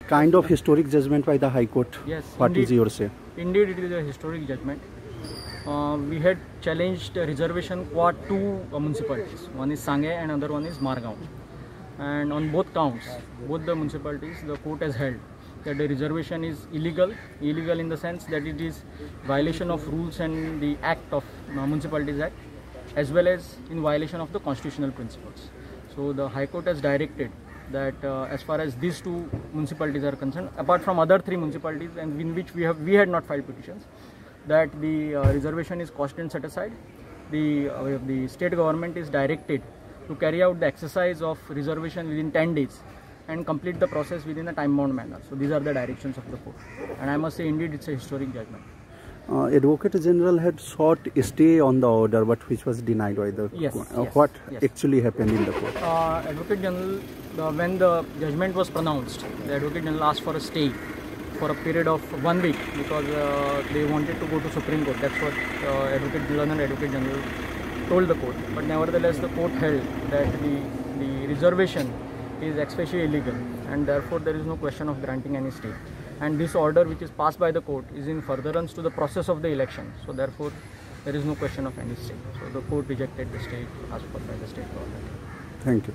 Kind of historic judgment by the High Court. Yes. What indeed, is your say? Indeed, it is a historic judgment. We had challenged reservation qua two municipalities. One is Sangay and another one is Margaon. And on both counts, both the municipalities, the court has held that the reservation is illegal. Illegal in the sense that it is violation of rules and the Act of Municipalities Act, as well as in violation of the constitutional principles. So the High Court has directed that as far as these two municipalities are concerned, apart from other three municipalities and in which we had not filed petitions, that the reservation is quashed and set aside. The state government is directed to carry out the exercise of reservation within 10 days and complete the process within a time-bound manner. So these are the directions of the court, and I must say indeed it's a historic judgment. Advocate General had sought a stay on the order, but which was denied by the court. What actually happened in the court? Advocate General, when the judgment was pronounced, the Advocate General asked for a stay for a period of 1 week because they wanted to go to Supreme Court. That's what Advocate General and Advocate General told the court. But nevertheless, the court held that the reservation is ex facie illegal, and therefore there is no question of granting any stay. And this order, which is passed by the court, is in furtherance to the process of the election. So therefore, there is no question of any stay. So the court rejected the stay asked for by the state government. Thank you.